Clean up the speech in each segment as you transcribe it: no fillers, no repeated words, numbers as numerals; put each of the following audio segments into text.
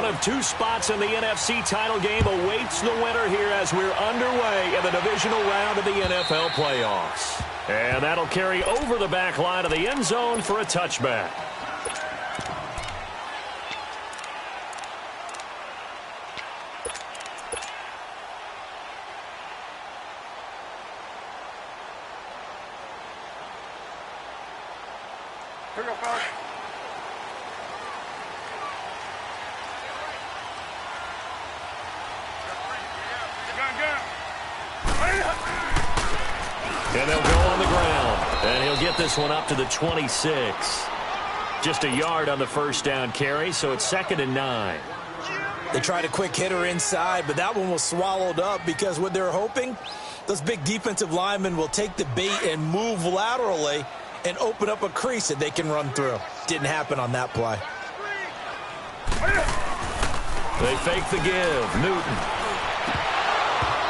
of two spots in the NFC title game awaits the winner here as we're underway in the divisional round of the NFL playoffs. And that'll carry over the back line of the end zone for a touchback. Here we go, fellas. And they'll go on the ground. And he'll get this one up to the 26. Just a yard on the first down carry, so it's 2nd and 9. They tried a quick hitter inside, but that one was swallowed up because what they're hoping, those big defensive linemen will take the bait and move laterally and open up a crease that they can run through. Didn't happen on that play. They fake the give. Newton.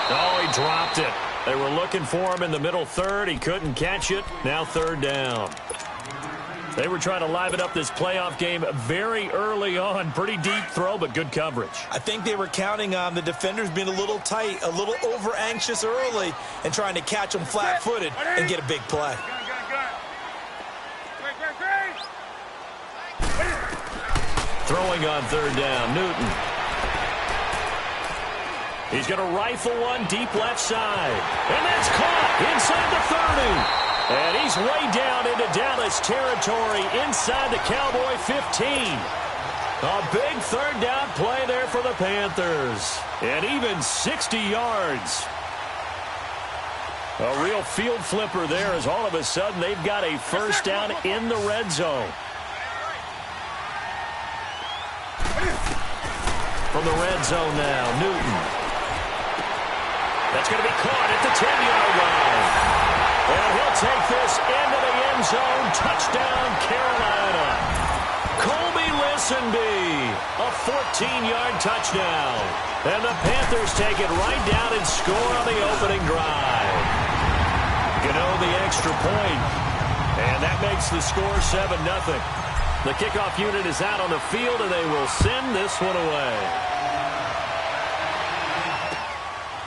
Oh, he dropped it. They were looking for him in the middle third. He couldn't catch it. Now 3rd down. They were trying to liven up this playoff game very early on. Pretty deep throw, but good coverage. I think they were counting on the defenders being a little tight, a little over-anxious early, and trying to catch them flat-footed and get a big play. Throwing on 3rd down, Newton. He's going to rifle one deep left side. And that's caught inside the 30. And he's way down into Dallas territory inside the Cowboy 15. A big 3rd down play there for the Panthers. And even 60 yards. A real field flipper there as all of a sudden they've got a first down in the red zone. From the red zone now, Newton. That's going to be caught at the 10-yard line. And he'll take this into the end zone. Touchdown, Carolina. Colby Listenby, a 14-yard touchdown. And the Panthers take it right down and score on the opening drive. Gano the extra point. And that makes the score 7-0. The kickoff unit is out on the field, and they will send this one away.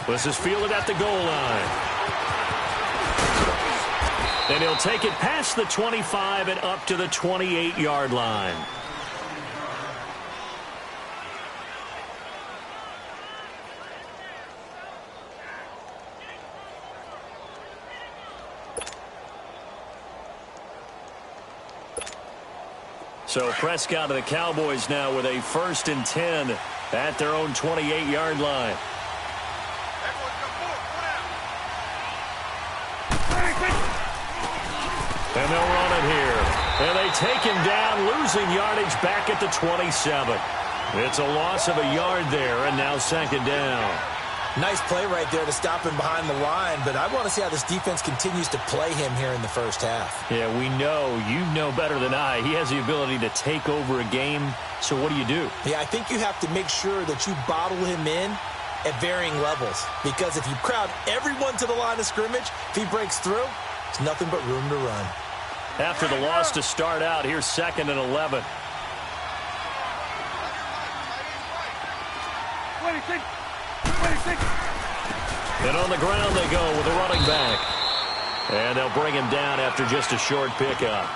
This is fielded at the goal line. And he'll take it past the 25 and up to the 28-yard line. So Prescott of the Cowboys now with a 1st and 10 at their own 28-yard line. And they'll run it here. And they take him down, losing yardage back at the 27. It's a loss of a yard there, and now 2nd down. Nice play right there to stop him behind the line, but I want to see how this defense continues to play him here in the first half. Yeah, we know. You know better than I. He has the ability to take over a game, so what do? Yeah, I think you have to make sure that you bottle him in at varying levels, because if you crowd everyone to the line of scrimmage, if he breaks through, it's nothing but room to run. After the loss to start out, here's 2nd and 11. 26. And on the ground they go with a running back. And they'll bring him down after just a short pickup.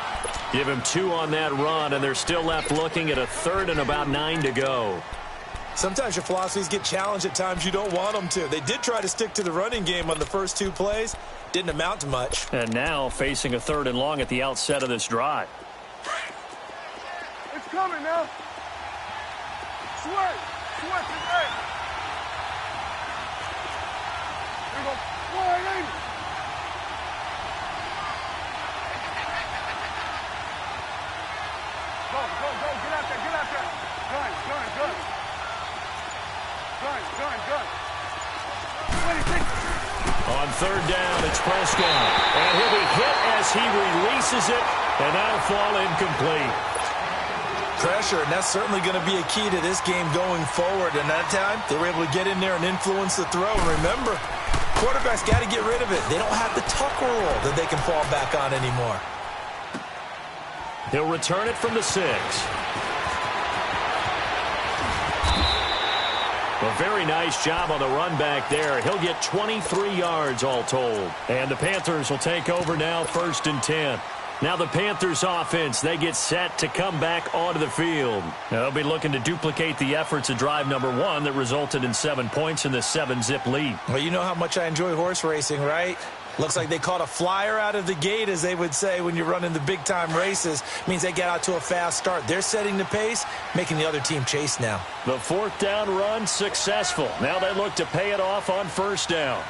Give him 2 on that run, and they're still left looking at a 3rd and about 9 to go. Sometimes your philosophies get challenged at times you don't want them to. They did try to stick to the running game on the first 2 plays. Didn't amount to much. And now facing a 3rd and long at the outset of this drive. It's coming now. Sweat today. Here we go. Flying. Go. Get out there. Gun. Gun. 26. On 3rd down, it's Prescott. And he'll be hit as he releases it, and that'll fall incomplete. Pressure, and that's certainly going to be a key to this game going forward. And that time, they were able to get in there and influence the throw. And remember, quarterbacks got to get rid of it. They don't have the tuck rule that they can fall back on anymore. He'll return it from the 6. A very nice job on the run back there. He'll get 23 yards all told. And the Panthers will take over now, 1st and 10. Now the Panthers offense, they get set to come back onto the field. Now they'll be looking to duplicate the efforts of drive number 1 that resulted in 7 points in the 7-zip lead. Well, you know how much I enjoy horse racing, right? Looks like they caught a flyer out of the gate, as they would say when you're running the big-time races. Means they get out to a fast start. They're setting the pace, making the other team chase now. The 4th down run successful. Now they look to pay it off on 1st down.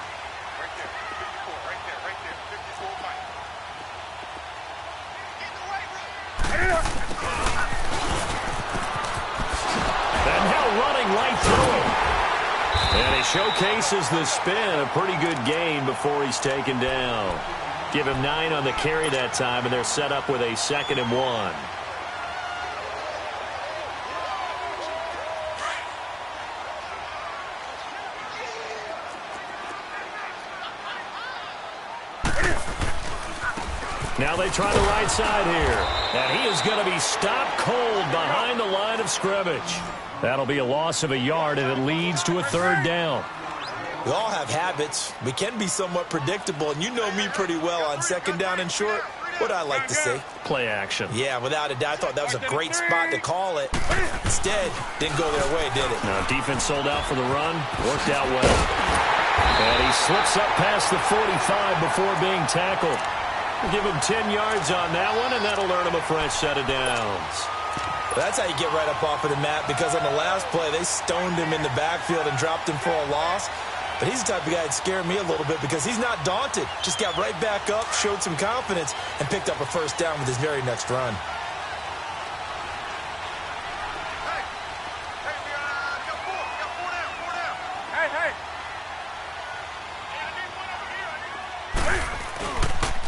And now running right through him. And he showcases the spin. A pretty good gain before he's taken down. Give him 9 on the carry that time, and they're set up with a 2nd and 1. Now they try the right side here. And he is going to be stopped cold behind the line of scrimmage. That'll be a loss of a yard, and it leads to a 3rd down. We all have habits. We can be somewhat predictable, and you know me pretty well on 2nd down and short. What do I like to say? Play action. Yeah, without a doubt. I thought that was a great spot to call it. Instead, didn't go their way, did it? Now, defense sold out for the run. Worked out well. And he slips up past the 45 before being tackled. We'll give him 10 yards on that one, and that'll earn him a fresh set of downs. That's how you get right up off of the mat, because on the last play, they stoned him in the backfield and dropped him for a loss. But he's the type of guy that scared me a little bit because he's not daunted. Just got right back up, showed some confidence, and picked up a 1st down with his very next run.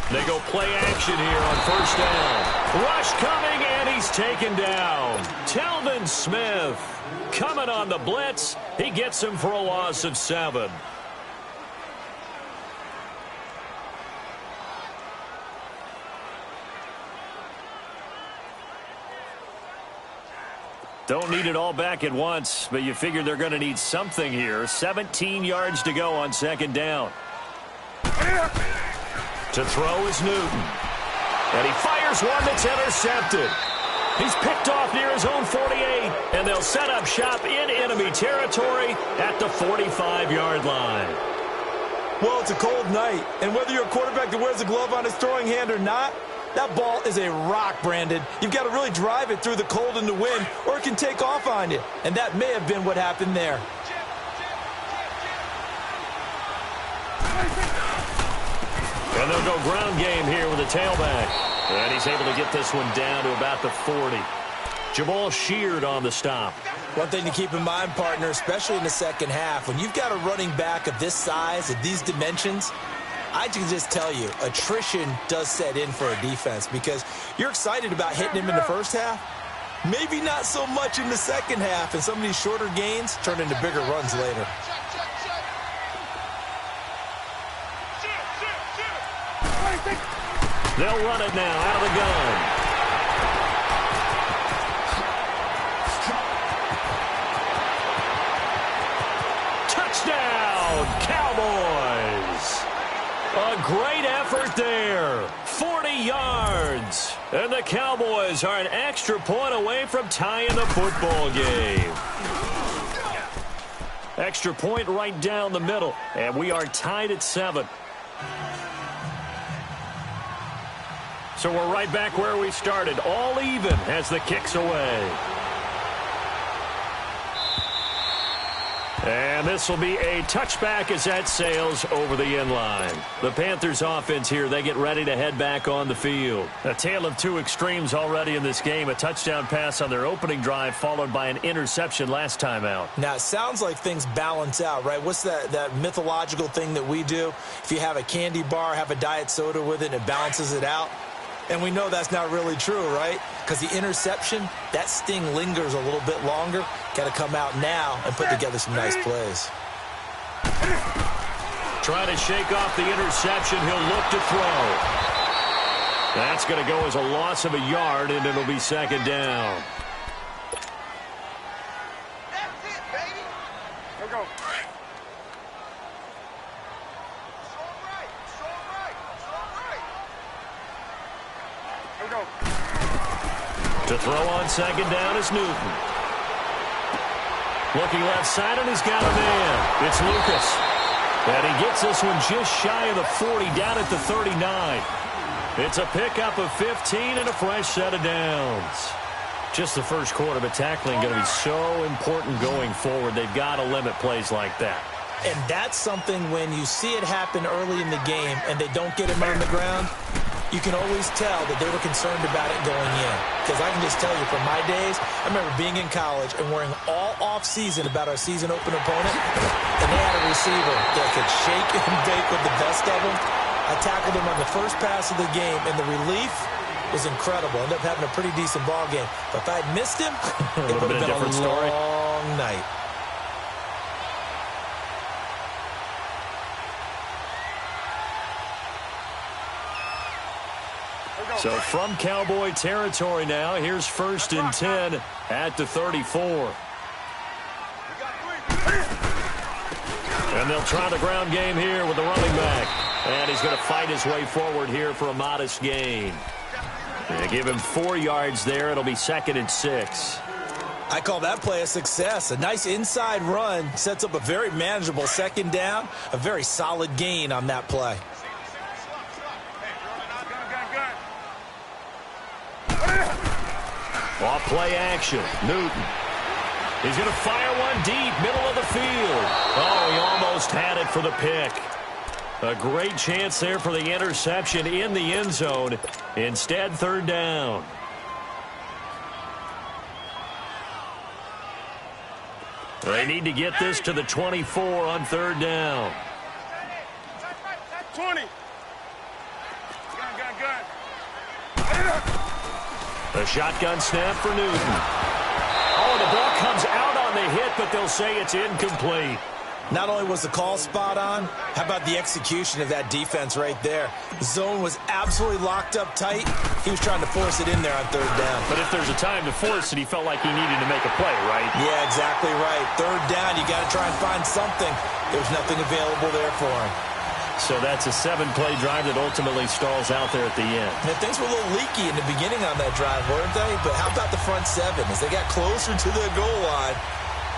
They go play action here on 1st down. Rush coming, and he's taken down. Telvin Smith coming on the blitz. He gets him for a loss of 7. Don't need it all back at once, but you figure they're going to need something here. 17 yards to go on 2nd down. To throw is Newton. And he fires one that's intercepted. He's picked off near his own 48, and they'll set up shop in enemy territory at the 45-yard line. Well, it's a cold night, and whether you're a quarterback that wears a glove on his throwing hand or not, that ball is a rock, Brandon. You've got to really drive it through the cold and the wind, or it can take off on you. And that may have been what happened there. And they'll go ground game here with a tailback. And he's able to get this one down to about the 40. Jamal Sheard on the stop. One thing to keep in mind, partner, especially in the 2nd half, when you've got a running back of this size, of these dimensions, I can just tell you, attrition does set in for a defense because you're excited about hitting him in the 1st half. Maybe not so much in the 2nd half, and some of these shorter gains turn into bigger runs later. They'll run it now out of the gun. Touchdown, Cowboys. A great effort there. 40 yards. And the Cowboys are an extra point away from tying the football game. Extra point right down the middle. And we are tied at 7. So we're right back where we started, all even as the kick's away. And this will be a touchback as that sails over the end line. The Panthers offense here, they get ready to head back on the field. A tale of two extremes already in this game. A touchdown pass on their opening drive followed by an interception last time out. Now, it sounds like things balance out, right? What's that mythological thing that we do? If you have a candy bar, have a diet soda with it, and it balances it out. And we know that's not really true, right? Because the interception, that sting lingers a little bit longer. Got to come out now and put together some nice plays. Trying to shake off the interception. He'll look to throw. That's going to go as a loss of a yard, and it'll be 2nd down. we go. Here we go. To throw on second down is Newton. Looking left side, and he's got a man. It's Lucas. And he gets this one just shy of the 40, down at the 39. It's a pickup of 15 and a fresh set of downs. Just the first quarter, but tackling going to be so important going forward. They've got to limit plays like that. And that's something when you see it happen early in the game and they don't get him on the ground, you can always tell that they were concerned about it going in. Because I can just tell you from my days, I remember being in college and worrying all off-season about our season opener opponent, and they had a receiver that could shake and bake with the best of them. I tackled him on the first pass of the game, and the relief was incredible. Ended up having a pretty decent ball game. But if I had missed him, it would have been a long night. So from Cowboy territory now, here's 1st and 10 at the 34. And they'll try the ground game here with the running back. And he's going to fight his way forward here for a modest gain. They give him 4 yards there. It'll be 2nd and 6. I call that play a success. A nice inside run sets up a very manageable second down. A very solid gain on that play. Off play action. Newton. He's going to fire one deep, middle of the field. Oh, he almost had it for the pick. A great chance there for the interception in the end zone. Instead, 3rd down. They need to get this to the 24 on 3rd down. 20. The shotgun snap for Newton. Oh, the ball comes out on the hit, but they'll say it's incomplete. Not only was the call spot on, how about the execution of that defense right there? The zone was absolutely locked up tight. He was trying to force it in there on 3rd down. But if there's a time to force it, he felt like he needed to make a play, right? Yeah, exactly right. 3rd down, you got to try and find something. There's nothing available there for him. So that's a 7-play drive that ultimately stalls out there at the end. And things were a little leaky in the beginning on that drive, weren't they? But how about the front 7? As they got closer to the goal line,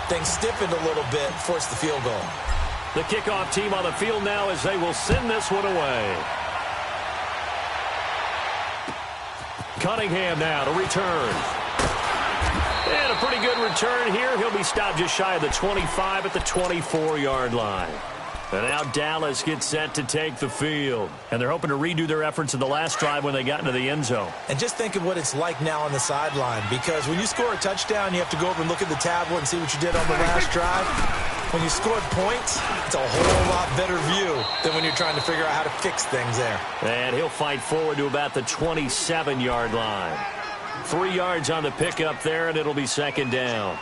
things stiffened a little bit, forced the field goal. The kickoff team on the field now as they will send this one away. Cunningham now to return. And a pretty good return here. He'll be stopped just shy of the 25 at the 24-yard line. And now Dallas gets set to take the field. And they're hoping to redo their efforts in the last drive when they got into the end zone. And just think of what it's like now on the sideline. Because when you score a touchdown, you have to go over and look at the tablet and see what you did on the last drive. When you scored points, it's a whole lot better view than when you're trying to figure out how to fix things there. And he'll fight forward to about the 27-yard line. 3 yards on the pickup there, and it'll be 2nd down.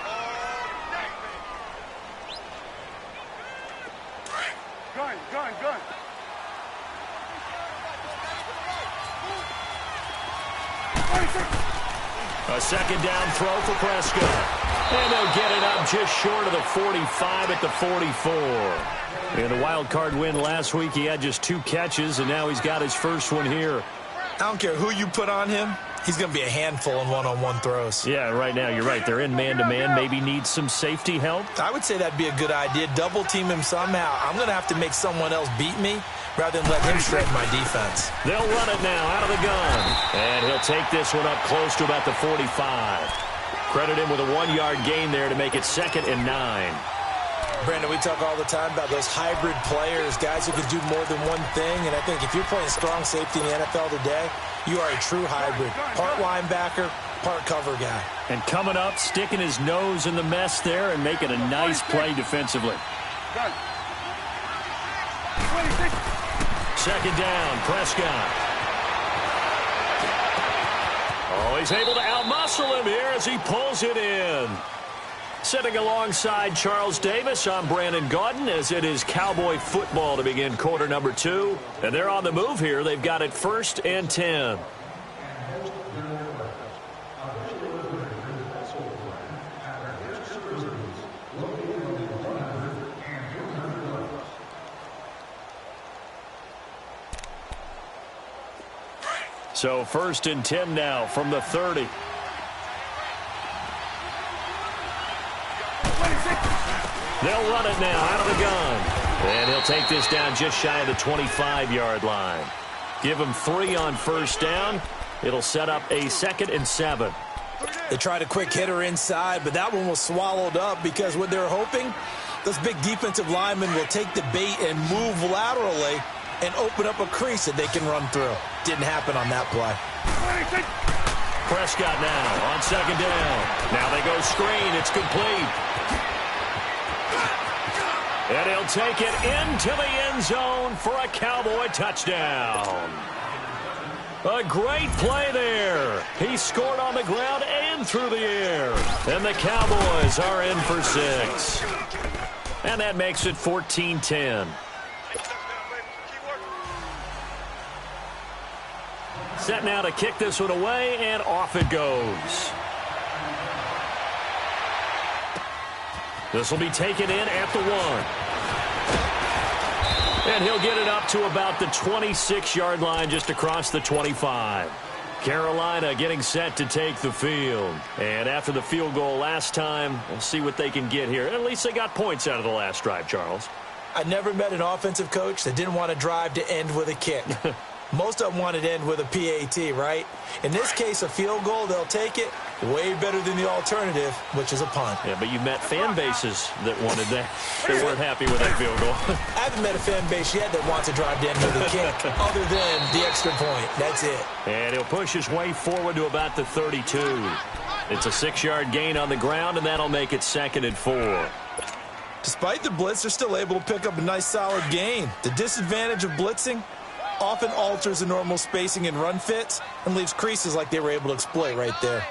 Gun. A 2nd down throw for Prescott. And they'll get it up just short of the 45 at the 44. In the wild card win last week, he had just 2 catches, and now he's got his first one here. I don't care who you put on him. He's going to be a handful in one-on-one throws. Yeah, right now, you're right. They're in man-to-man. Maybe needs some safety help. I would say that'd be a good idea. Double team him somehow. I'm going to have to make someone else beat me rather than let him shred my defense. They'll run it now out of the gun. And he'll take this one up close to about the 45. Credit him with a 1-yard gain there to make it 2nd and 9. Brandon, we talk all the time about those hybrid players, guys who can do more than one thing. And I think if you're playing strong safety in the NFL today, you are a true hybrid. Part linebacker, part cover guy. And coming up, sticking his nose in the mess there and making a nice play defensively. 2nd down, Prescott. Oh, he's able to outmuscle him here as he pulls it in. Sitting alongside Charles Davis, I'm Brandon Gaudin as it is Cowboy football to begin quarter number 2. And they're on the move here. They've got it 1st and 10. So 1st and 10 now from the 30. They'll run it now out of the gun. And he'll take this down just shy of the 25-yard line. Give him 3 on 1st down. It'll set up a 2nd and 7. They tried a quick hitter inside, but that one was swallowed up because what they're hoping, those big defensive linemen will take the bait and move laterally and open up a crease that they can run through. Didn't happen on that play. Prescott now on 2nd down. Now they go screen. It's complete. And he'll take it into the end zone for a Cowboy touchdown. A great play there. He scored on the ground and through the air. And the Cowboys are in for 6. And that makes it 14-10. Set now to kick this one away, and off it goes. This will be taken in at the 1. And he'll get it up to about the 26-yard line, just across the 25. Carolina getting set to take the field. And after the field goal last time, we'll see what they can get here. At least they got points out of the last drive, Charles. I never met an offensive coach that didn't want to drive to end with a kick. Most of them want to end with a PAT, right? In this case, a field goal, they'll take it. Way better than the alternative, which is a punt. Yeah, but you met fan bases that wanted that. They weren't happy with that field goal. I haven't met a fan base yet that wants to drive to end with a kick, other than the extra point. That's it. And he'll push his way forward to about the 32. It's a 6-yard gain on the ground, and that'll make it 2nd and 4. Despite the blitz, they're still able to pick up a nice, solid gain. The disadvantage of blitzing often alters the normal spacing and run fits and leaves creases like they were able to exploit right there.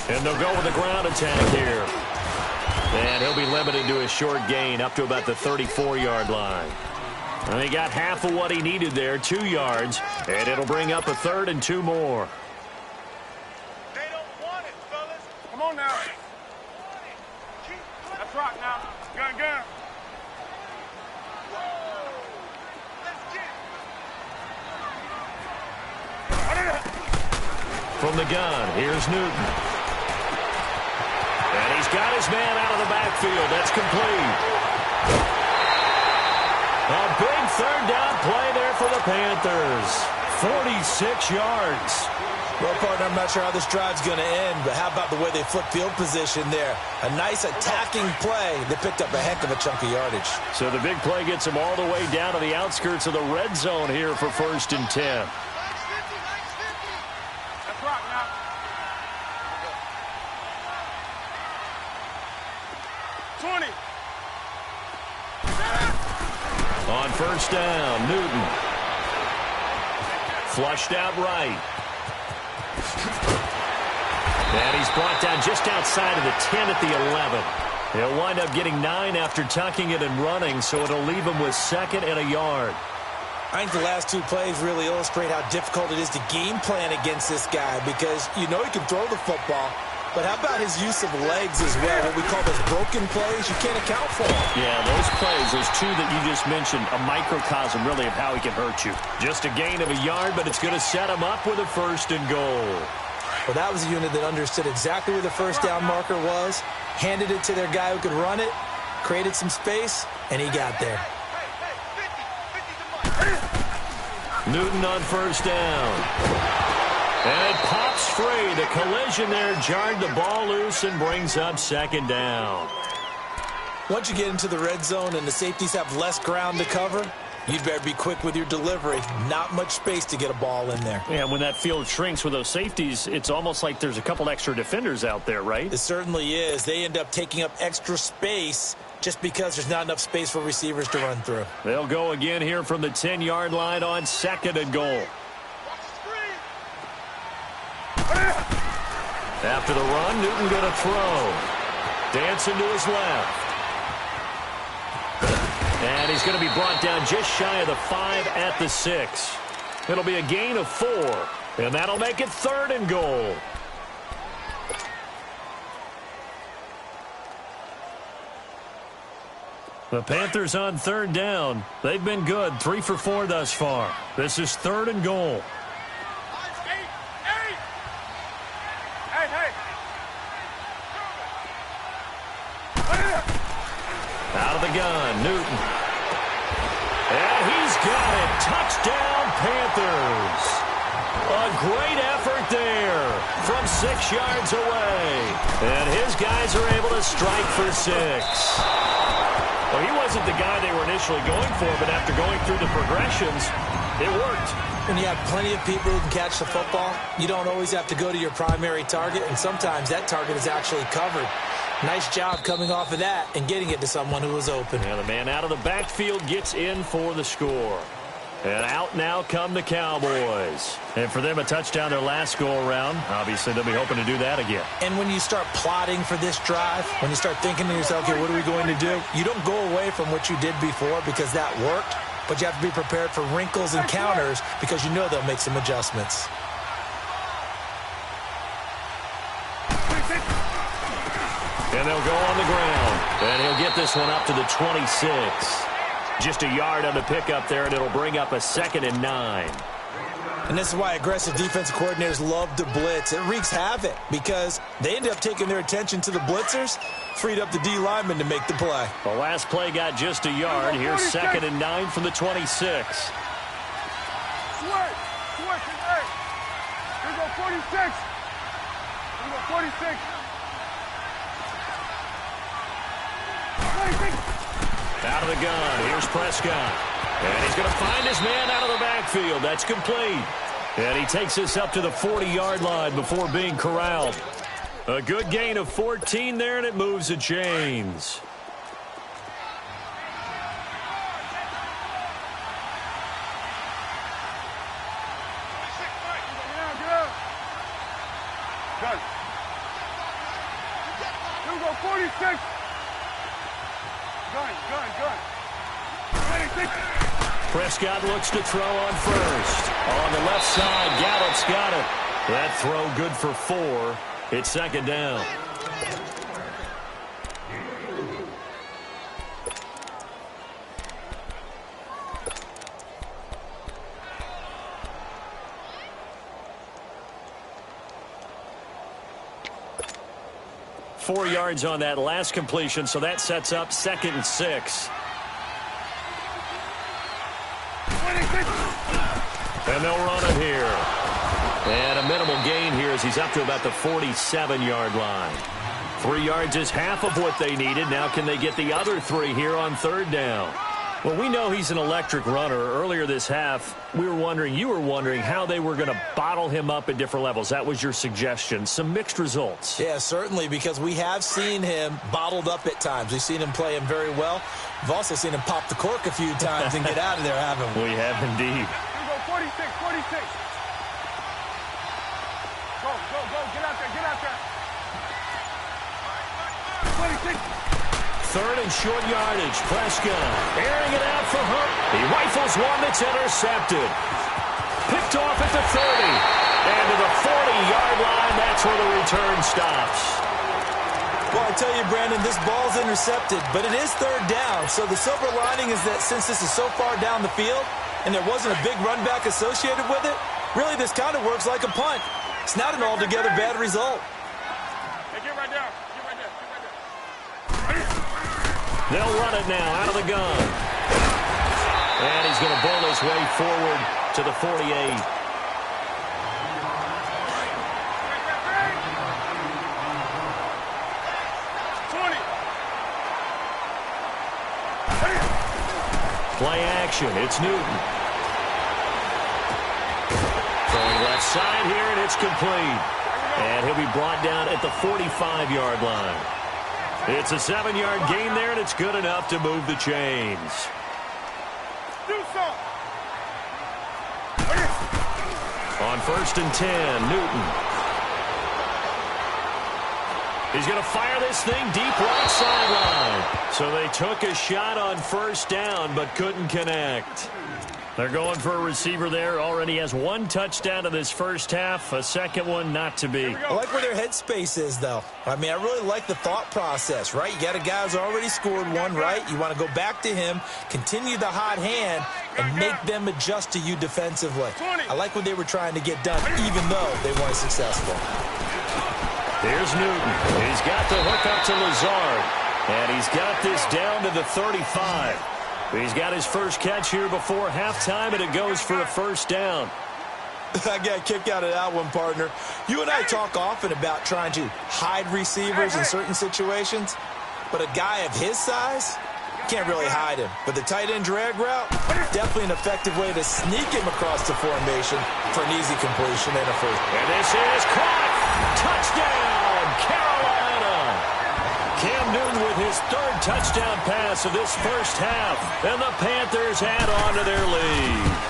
And they'll go with the ground attack here. And he'll be limited to a short gain up to about the 34-yard line. And he got half of what he needed there, 2 yards. And it'll bring up a 3rd and 2 more. They don't want it, fellas. Come on now. Let's rock now. Gun, gun. From the gun, here's Newton. And he's got his man out of the backfield. That's complete. A big 3rd down play there for the Panthers. 46 yards. Well, partner, I'm not sure how this drive's going to end, but how about the way they flip field position there? A nice attacking play. They picked up a heck of a chunk of yardage. So the big play gets them all the way down to the outskirts of the red zone here for 1st and 10. Let's rock now. On 1st down, Newton. Flushed out right. And he's brought down just outside of the 10 at the 11. He'll wind up getting 9 after tucking it and running, so it'll leave him with 2nd and a yard. I think the last 2 plays really illustrate how difficult it is to game plan against this guy because you know he can throw the football, but how about his use of legs as well? What we call those broken plays, you can't account for them. Yeah, those plays, those 2 that you just mentioned, a microcosm really of how he can hurt you. Just a gain of a yard, but it's going to set him up with a 1st and goal. Well, that was a unit that understood exactly where the 1st down marker was, handed it to their guy who could run it, created some space, and he got there. Newton on 1st down. And it pops free. The collision there jarred the ball loose and brings up 2nd down. Once you get into the red zone and the safeties have less ground to cover, you'd better be quick with your delivery. Not much space to get a ball in there. Yeah, when that field shrinks with those safeties, it's almost like there's a couple extra defenders out there, right? It certainly is. They end up taking up extra space just because there's not enough space for receivers to run through. They'll go again here from the 10-yard line on 2nd and goal. After the run, Newton going to throw. Dancing to his left. And he's going to be brought down just shy of the 5 at the 6. It'll be a gain of 4. And that'll make it 3rd and goal. The Panthers on third down. They've been good, 3 for 4 thus far. This is 3rd and goal. Out of the gun, Newton. And he's got it. Touchdown, Panthers. A great effort there from 6 yards away. And his guys are able to strike for 6. Well, he wasn't the guy they were initially going for, but after going through the progressions, it worked. When you have plenty of people who can catch the football, you don't always have to go to your primary target, and sometimes that target is actually covered. Nice job coming off of that and getting it to someone who was open. And the man out of the backfield gets in for the score. And out now come the Cowboys. And for them, a touchdown their last go-around. Obviously, they'll be hoping to do that again. And when you start plotting for this drive, when you start thinking to yourself, okay, what are we going to do? You don't go away from what you did before because that worked, but you have to be prepared for wrinkles and counters because you know they'll make some adjustments. And they'll go on the ground. And he'll get this one up to the 26. Just a yard on the pickup there, and it'll bring up a 2nd and 9. And this is why aggressive defensive coordinators love to blitz. It wreaks havoc because they end up taking their attention to the blitzers, freed up the D lineman to make the play. The last play got just a yard. Here's 2nd and 9 from the 26. Switch, hey. Here go 46. Here go 46. 46. Out of the gun. Here's Prescott. And he's going to find his man out of the backfield. That's complete. And he takes us up to the 40-yard line before being corralled. A good gain of 14 there, and it moves the chains. Good. Here we go, 46. Gun. 26. Prescott looks to throw on first. On the left side, Gallup's got it. That throw good for 4. It's 2nd down. Four yards on that last completion, so that sets up 2nd and 6. And they'll run it here. And a minimal gain here as he's up to about the 47-yard line. 3 yards is half of what they needed. Now can they get the other 3 here on 3rd down? Well, we know he's an electric runner. Earlier this half, you were wondering how they were going to bottle him up at different levels. That was your suggestion. Some mixed results. Yeah, certainly, because we have seen him bottled up at times. We've seen him play him very well. We've also seen him pop the cork a few times and get out of there, haven't we? We have indeed. Here we go, 46. Go, get out there. 26. 3rd and short yardage. Prescott airing it out for Hunt. He rifles one that's intercepted. Picked off at the 30. And to the 40-yard line, that's where the return stops. Well, I tell you, Brandon, this ball's intercepted, but it is 3rd down. So the silver lining is that since this is so far down the field and there wasn't a big run back associated with it, really this kind of works like a punt. It's not an altogether bad result. Hey, get right there. They'll run it now out of the gun. And he's going to bowl his way forward to the 48. Play action. It's Newton. Throwing left side here, and it's complete. And he'll be brought down at the 45-yard line. It's a 7-yard gain there, and it's good enough to move the chains. On 1st and 10, Newton. He's going to fire this thing deep right sideline. So they took a shot on 1st down, but couldn't connect. They're going for a receiver there. Already has one touchdown in this first half. A second one not to be. I like where their headspace is, though. I mean, I really like the thought process, right? You got a guy who's already scored one, right? You want to go back to him, continue the hot hand, and make them adjust to you defensively. I like what they were trying to get done, even though they weren't successful. Here's Newton. He's got the hook up to Lazard. And he's got this down to the 35. He's got his first catch here before halftime, and it goes for a first down. I got a kick out of that one, partner. You and I talk often about trying to hide receivers in certain situations, but a guy of his size can't really hide him. But the tight end drag route, definitely an effective way to sneak him across the formation for an easy completion and a first. And this is caught. Touchdown, Carolina. Cam Newton with his third touchdown pass of this first half, and the Panthers add on to their lead.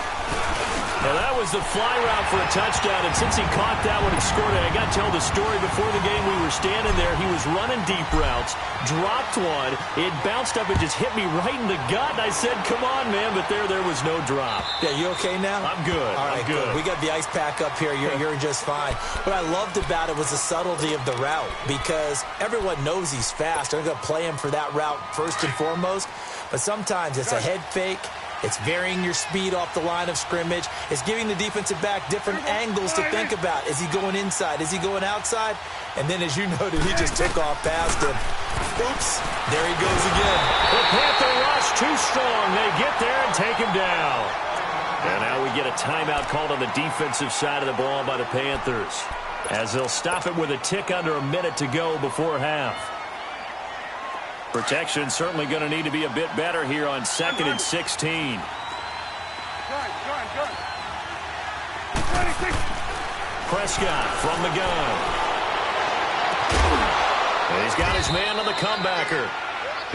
Now, that was the fly route for a touchdown, and since he caught that one and scored it, I got to tell the story. Before the game, we were standing there. He was running deep routes, dropped one. It bounced up and just hit me right in the gut, and I said, come on, man, but there was no drop. Yeah, you okay now? I'm good. All right, I'm good. We got the ice pack up here. You're just fine. What I loved about it was the subtlety of the route, because everyone knows he's fast. They're going to play him for that route first and foremost, but sometimes it's a head fake. It's varying your speed off the line of scrimmage. It's giving the defensive back different angles to think about. Is he going inside? Is he going outside? And then, as you noted, he just took off past him. Oops, there he goes again. The Panther rush too strong. They get there and take him down. And now we get a timeout called on the defensive side of the ball by the Panthers, as they'll stop it with a tick under a minute to go before half. Protection certainly going to need to be a bit better here on 2nd and 16. Prescott from the gun. And he's got his man on the comebacker.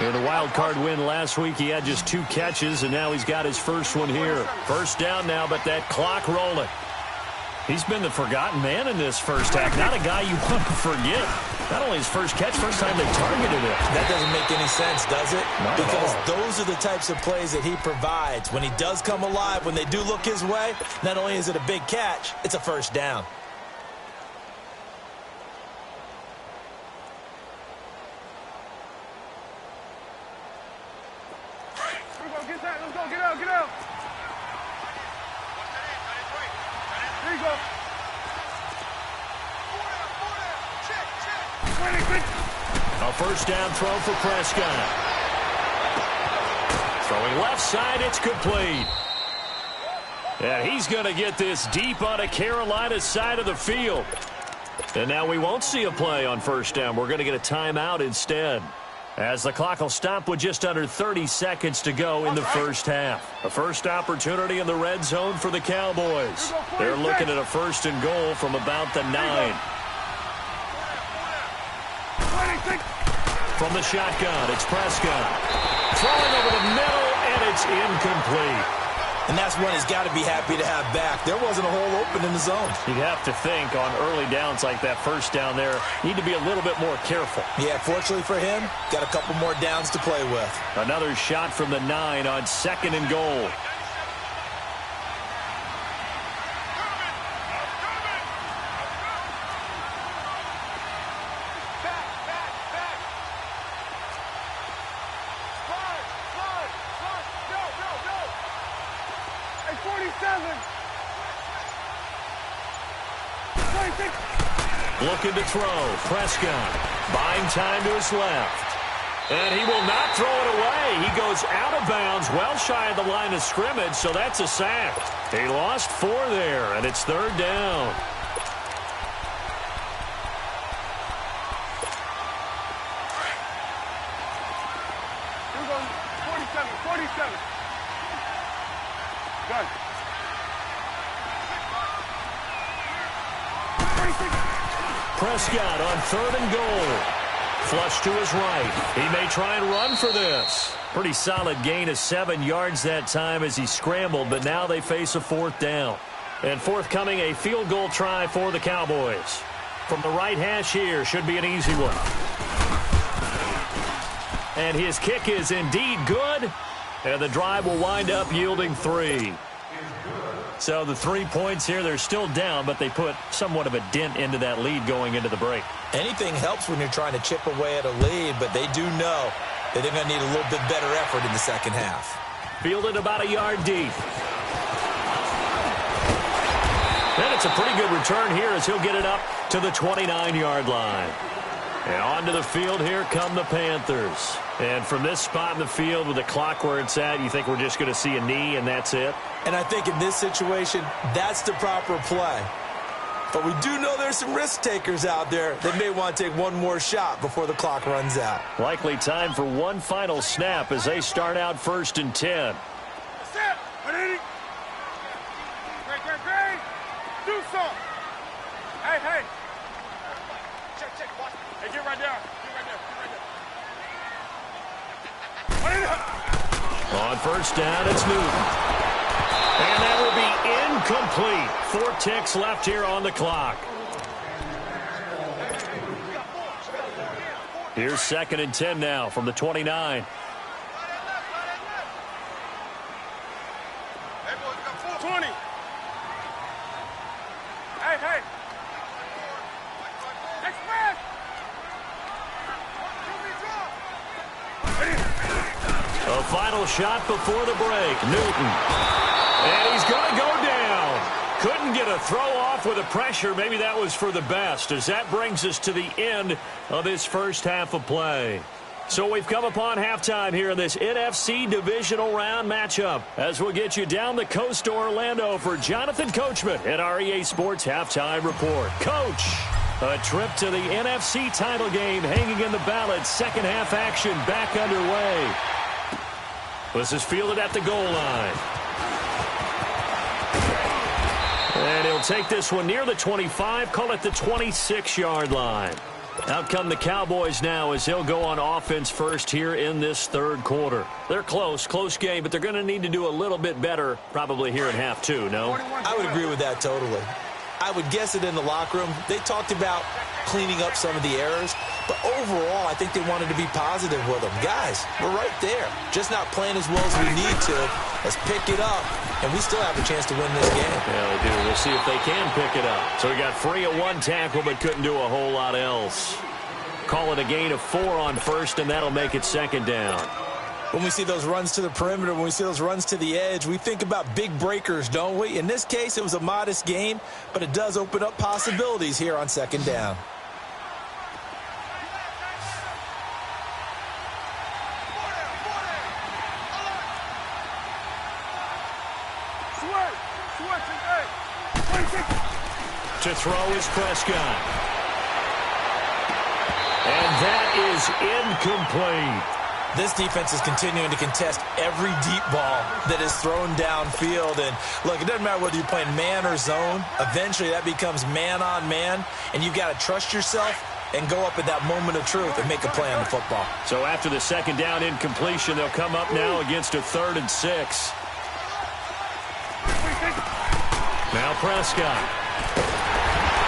In the wild card win last week, he had just 2 catches, and now he's got his first one here. First down now, but that clock rolling. He's been the forgotten man in this first half. Not a guy you want to forget. Not only his first catch, first time they targeted him. That doesn't make any sense, does it? Not because at all. those are the types of plays that he provides. When he does come alive, when they do look his way, not only is it a big catch, it's a first down. Let's go, get out, get out. There you go. A first down throw for Prescott. Throwing left side, it's complete. And he's going to get this deep on a Carolina side of the field. And now we won't see a play on first down. We're going to get a timeout instead, as the clock will stop with just under 30 seconds to go in the first half. A first opportunity in the red zone for the Cowboys. They're looking at a 1st and goal from about the 9. From the shotgun, it's Prescott. Throwing over the middle, and it's incomplete. And that's one he's got to be happy to have back. There wasn't a hole open in the zone. You'd have to think on early downs like that first down there, need to be a little bit more careful. Yeah, fortunately for him, got a couple more downs to play with. Another shot from the 9 on 2nd and goal. Looking to throw. Prescott buying time to his left. And he will not throw it away. He goes out of bounds, well shy of the line of scrimmage, so that's a sack. He lost 4 there, and it's 3rd down. Here we go. 47. Gun. Prescott on 3rd and goal. Flush to his right. He may try and run for this. Pretty solid gain of 7 yards that time as he scrambled, but now they face a 4th down. And forthcoming, a field goal try for the Cowboys. From the right hash here, should be an easy one. And his kick is indeed good, and the drive will wind up yielding 3. So the 3 points here, they're still down, but they put somewhat of a dent into that lead going into the break. Anything helps when you're trying to chip away at a lead, but they do know that they're going to need a little bit better effort in the second half. Fielded about a yard deep. And it's a pretty good return here as he'll get it up to the 29-yard line. And onto the field here come the Panthers. And from this spot in the field with the clock where it's at, you think we're just going to see a knee and that's it? And I think in this situation, that's the proper play. But we do know there's some risk takers out there that may want to take one more shot before the clock runs out. Likely time for one final snap as they start out 1st and 10. Do something. Hey. Check. Watch. Hey, get right there. On 1st down, it's Newton. And that will be incomplete. 4 ticks left here on the clock. Here's 2nd and 10 now from the 29. 20. Hey. Next man. A final shot before the break. Newton. And he's going to go down. Couldn't get a throw off with the pressure. Maybe that was for the best, as that brings us to the end of this first half of play. So we've come upon halftime here in this NFC divisional round matchup, as we'll get you down the coast to Orlando for Jonathan Coachman at our EA Sports Halftime Report. Coach, a trip to the NFC title game hanging in the balance. Second half action back underway. This is fielded at the goal line. And he'll take this one near the 25, call it the 26-yard line. Out come the Cowboys now as they'll go on offense first here in this third quarter. They're close game, but they're going to need to do a little bit better probably here in half two, no? I would agree with that totally. I would guess it in the locker room. They talked about cleaning up some of the errors, but overall, I think they wanted to be positive with them. Guys, we're right there. Just not playing as well as we need to. Let's pick it up, and we still have a chance to win this game. Yeah, they do. We'll see if they can pick it up. So we got free of 1 tackle, but couldn't do a whole lot else. Call it a gain of 4 on first, and that'll make it 2nd down. When we see those runs to the perimeter, when we see those runs to the edge, we think about big breakers, don't we? In this case, it was a modest gain, but it does open up possibilities here on 2nd down. To throw is Prescott. And that is incomplete. This defense is continuing to contest every deep ball that is thrown downfield. And, look, it doesn't matter whether you're playing man or zone. Eventually, that becomes man-on-man, and you've got to trust yourself and go up at that moment of truth and make a play on the football. So after the 2nd down incompletion, they'll come up now against a 3rd and 6. Now Prescott.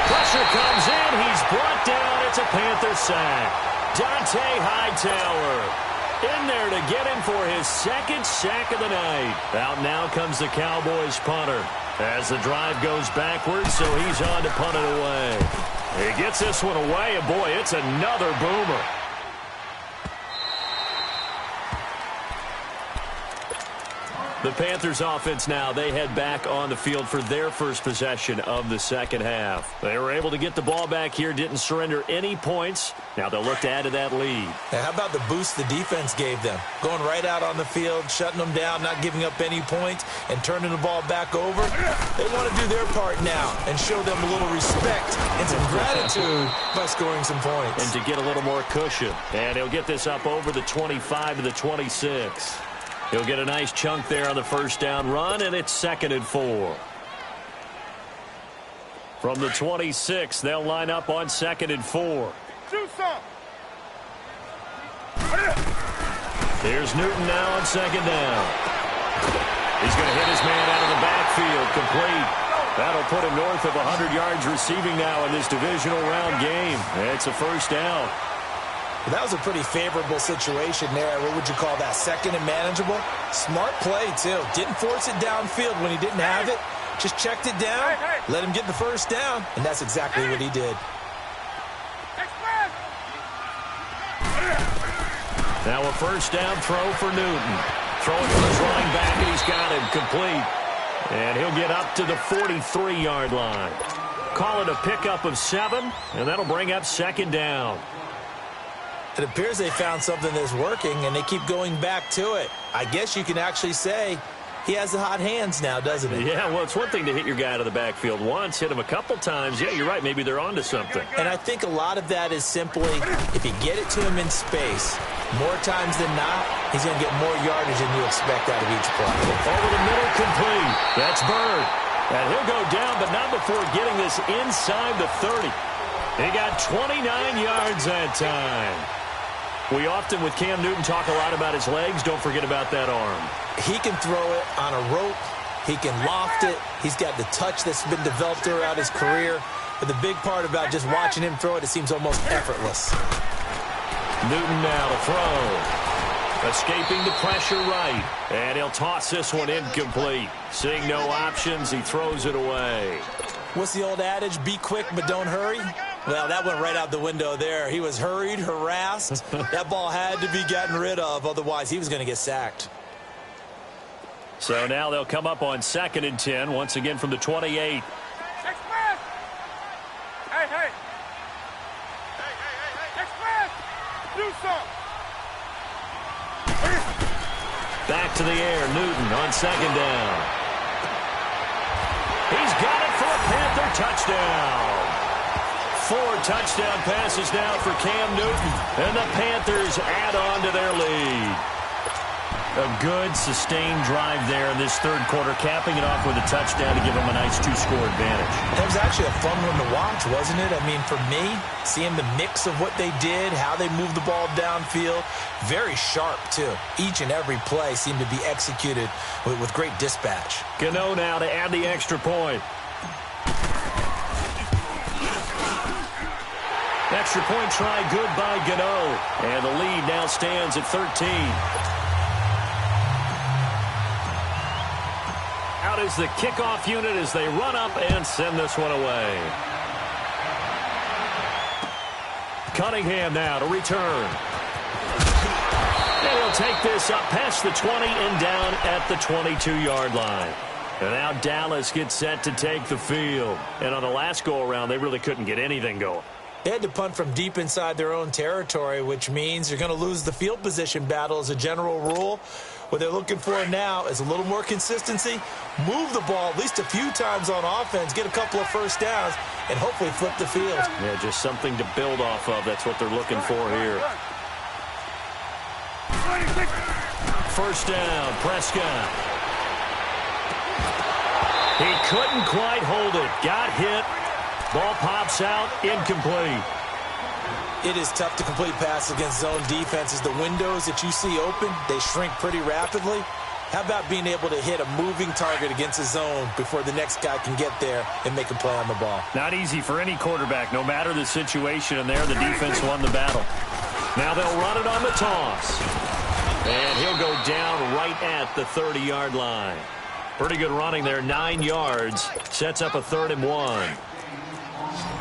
Pressure comes in. He's brought down. It's a Panther sack. Dante Hightower in there to get him for his 2nd sack of the night. Out now comes the Cowboys punter as the drive goes backwards, so he's on to punt it away. He gets this one away, and boy, it's another boomer. The Panthers offense now, they head back on the field for their first possession of the 2nd half. They were able to get the ball back here, didn't surrender any points. Now they'll look to add to that lead. Now, how about the boost the defense gave them? Going right out on the field, shutting them down, not giving up any points, and turning the ball back over. They want to do their part now and show them a little respect and some gratitude by scoring some points. And to get a little more cushion. And he'll get this up over the 25 to the 26. He'll get a nice chunk there on the 1st down run, and it's 2nd and 4. From the 26, they'll line up on 2nd and 4. Do some. Here's Newton now on 2nd down. He's going to hit his man out of the backfield, complete. That'll put him north of 100 yards receiving now in this divisional round game. It's a 1st down. That was a pretty favorable situation there. What would you call that? 2nd and manageable? Smart play, too. Didn't force it downfield when he didn't have it, Just checked it down, let him get the first down, and that's exactly what he did. Now a first down throw for Newton. Throwing to his running back, and he's got him complete. And he'll get up to the 43-yard line. Call it a pickup of 7, and that'll bring up second down. It appears they found something that's working, and they keep going back to it. I guess you can actually say he has the hot hands now, doesn't he? Yeah, well, it's one thing to hit your guy out of the backfield once, hit him a couple times. Yeah, you're right. Maybe they're onto something. And I think a lot of that is simply if you get it to him in space, more times than not, he's going to get more yardage than you expect out of each play. Over the middle, complete. That's Bird. And he'll go down, but not before getting this inside the 30. He got 29 yards that time. We often, with Cam Newton, talk a lot about his legs. Don't forget about that arm. He can throw it on a rope. He can loft it. He's got the touch that's been developed throughout his career. But the big part about just watching him throw it, it seems almost effortless. Newton now to throw. Escaping the pressure right. And he'll toss this one incomplete. Seeing no options, he throws it away. What's the old adage? Be quick, but don't hurry. Well, that went right out the window there. He was hurried, harassed. That ball had to be gotten rid of. Otherwise, he was going to get sacked. So now they'll come up on 2nd and 10, once again from the 28. Hey. Express! Do something! Back to the air, Newton on 2nd down. He's got it for a Panther touchdown. 4 touchdown passes now for Cam Newton, and the Panthers add on to their lead. A good, sustained drive there in this third quarter, capping it off with a touchdown to give them a nice 2-score advantage. It was actually a fun one to watch, wasn't it? I mean, for me, seeing the mix of what they did, how they moved the ball downfield, very sharp, too. Each and every play seemed to be executed with great dispatch. Gano now to add the extra point. Extra point try good by Gano. And the lead now stands at 13. Out is the kickoff unit as they run up and send this one away. Cunningham now to return. And he'll take this up past the 20 and down at the 22-yard line. And now Dallas gets set to take the field. And on the last go-around, they really couldn't get anything going. They had to punt from deep inside their own territory, which means you're going to lose the field position battle as a general rule. What they're looking for now is a little more consistency, move the ball at least a few times on offense, get a couple of first downs, and hopefully flip the field. Yeah, just something to build off of. That's what they're looking for here. First down, Prescott. He couldn't quite hold it. Got hit. Ball pops out, incomplete. It is tough to complete passes against zone defenses. The windows that you see open, they shrink pretty rapidly. How about being able to hit a moving target against a zone before the next guy can get there and make a play on the ball? Not easy for any quarterback, no matter the situation, and there the defense won the battle. Now they'll run it on the toss. And he'll go down right at the 30-yard line. Pretty good running there, 9 yards. Sets up a 3rd and 1.